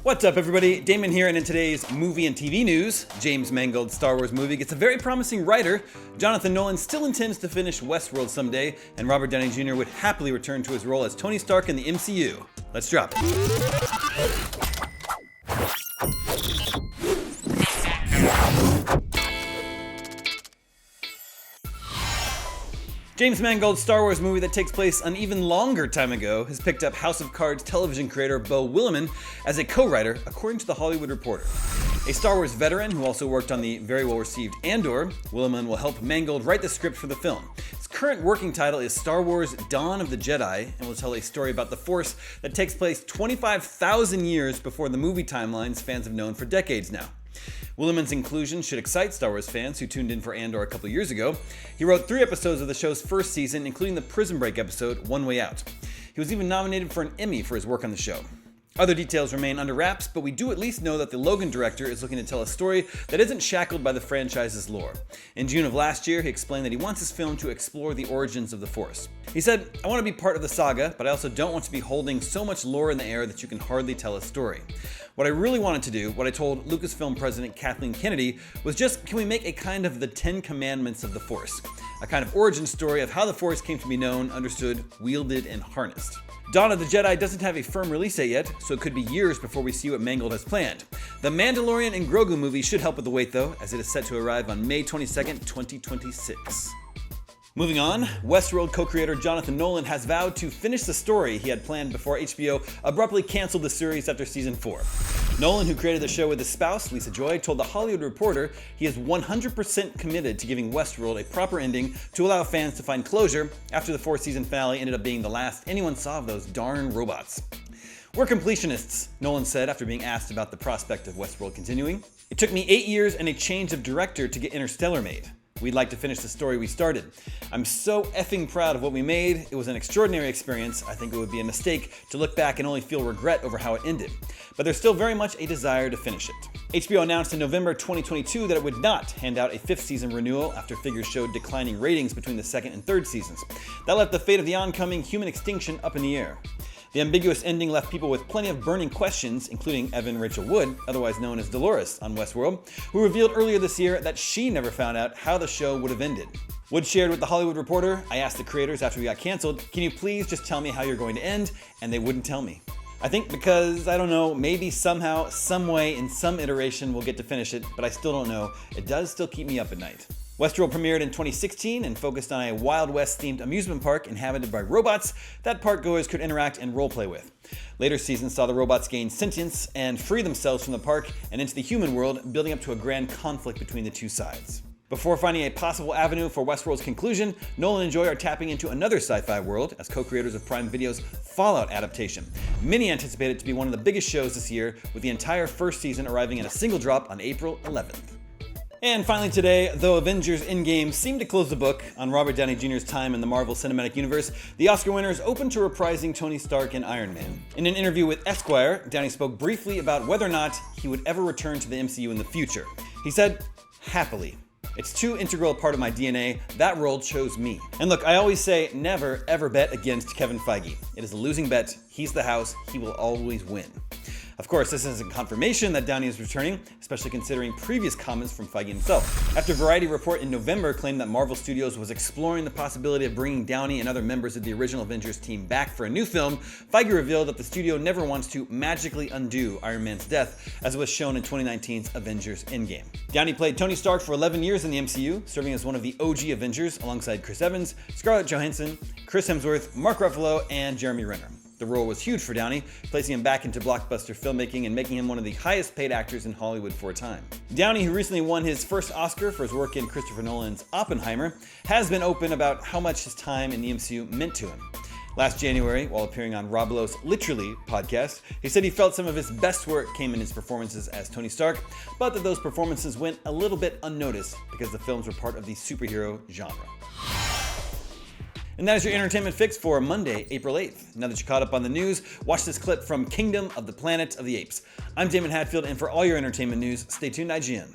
What's up, everybody? Damon here, and in today's movie and TV news, James Mangold's Star Wars movie gets a very promising writer. Jonathon Nolan still intends to finish Westworld someday, and Robert Downey Jr. would happily return to his role as Tony Stark in the MCU. Let's drop it. James Mangold's Star Wars movie that takes place an even longer time ago has picked up House of Cards television creator Beau Willimon as a co-writer, according to The Hollywood Reporter. A Star Wars veteran who also worked on the very well-received Andor, Willimon will help Mangold write the script for the film. Its current working title is Star Wars Dawn of the Jedi, and will tell a story about the Force that takes place 25,000 years before the movie timelines fans have known for decades now. Willimon's inclusion should excite Star Wars fans who tuned in for Andor a couple years ago. He wrote 3 episodes of the show's first season, including the Prison Break episode, One Way Out. He was even nominated for an Emmy for his work on the show. Other details remain under wraps, but we do at least know that the Logan director is looking to tell a story that isn't shackled by the franchise's lore. In June of last year, he explained that he wants his film to explore the origins of the Force. He said, "I want to be part of the saga, but I also don't want to be holding so much lore in the air that you can hardly tell a story. What I really wanted to do, what I told Lucasfilm president Kathleen Kennedy, was just, can we make a kind of the 10 Commandments of the Force? A kind of origin story of how the Force came to be known, understood, wielded, and harnessed." Dawn of the Jedi doesn't have a firm release date yet, so it could be years before we see what Mangold has planned. The Mandalorian and Grogu movie should help with the wait though, as it is set to arrive on May 22nd, 2026. Moving on, Westworld co-creator Jonathon Nolan has vowed to finish the story he had planned before HBO abruptly canceled the series after season 4. Nolan, who created the show with his spouse, Lisa Joy, told The Hollywood Reporter he is 100% committed to giving Westworld a proper ending to allow fans to find closure after the 4th-season finale ended up being the last anyone saw of those darn robots. "We're completionists," Nolan said after being asked about the prospect of Westworld continuing. "It took me 8 years and a change of director to get Interstellar made. We'd like to finish the story we started. I'm so effing proud of what we made. It was an extraordinary experience. I think it would be a mistake to look back and only feel regret over how it ended. But there's still very much a desire to finish it." HBO announced in November 2022 that it would not hand out a 5th season renewal after figures showed declining ratings between the 2nd and 3rd seasons. That left the fate of the oncoming human extinction up in the air. The ambiguous ending left people with plenty of burning questions, including Evan Rachel Wood, otherwise known as Dolores on Westworld, who revealed earlier this year that she never found out how the show would have ended. Wood shared with The Hollywood Reporter, "I asked the creators after we got canceled, can you please just tell me how you're going to end? And they wouldn't tell me. I think because, I don't know, maybe somehow, some way, in some iteration we'll get to finish it, but I still don't know. It does still keep me up at night." Westworld premiered in 2016 and focused on a Wild West-themed amusement park inhabited by robots that park-goers could interact and role-play with. Later seasons saw the robots gain sentience and free themselves from the park and into the human world, building up to a grand conflict between the two sides. Before finding a possible avenue for Westworld's conclusion, Nolan and Joy are tapping into another sci-fi world as co-creators of Prime Video's Fallout adaptation. Many anticipate it to be one of the biggest shows this year, with the entire first season arriving in a single drop on April 11th. And finally today, though Avengers Endgame seemed to close the book on Robert Downey Jr.'s time in the Marvel Cinematic Universe, the Oscar winner is open to reprising Tony Stark in Iron Man. In an interview with Esquire, Downey spoke briefly about whether or not he would ever return to the MCU in the future. He said, "Happily. It's too integral a part of my DNA. That role chose me. And look, I always say never ever bet against Kevin Feige. It is a losing bet. He's the house. He will always win." Of course, this isn't confirmation that Downey is returning, especially considering previous comments from Feige himself. After Variety report in November claimed that Marvel Studios was exploring the possibility of bringing Downey and other members of the original Avengers team back for a new film, Feige revealed that the studio never wants to magically undo Iron Man's death, as was shown in 2019's Avengers Endgame. Downey played Tony Stark for 11 years in the MCU, serving as one of the OG Avengers alongside Chris Evans, Scarlett Johansson, Chris Hemsworth, Mark Ruffalo, and Jeremy Renner. The role was huge for Downey, placing him back into blockbuster filmmaking and making him one of the highest paid actors in Hollywood for a time. Downey, who recently won his first Oscar for his work in Christopher Nolan's Oppenheimer, has been open about how much his time in the MCU meant to him. Last January, while appearing on Rob Lowe's Literally podcast, he said he felt some of his best work came in his performances as Tony Stark, but that those performances went a little bit unnoticed because the films were part of the superhero genre. And that is your entertainment fix for Monday, April 8th. Now that you're caught up on the news, watch this clip from Kingdom of the Planet of the Apes. I'm Damon Hatfield, and for all your entertainment news, stay tuned to IGN.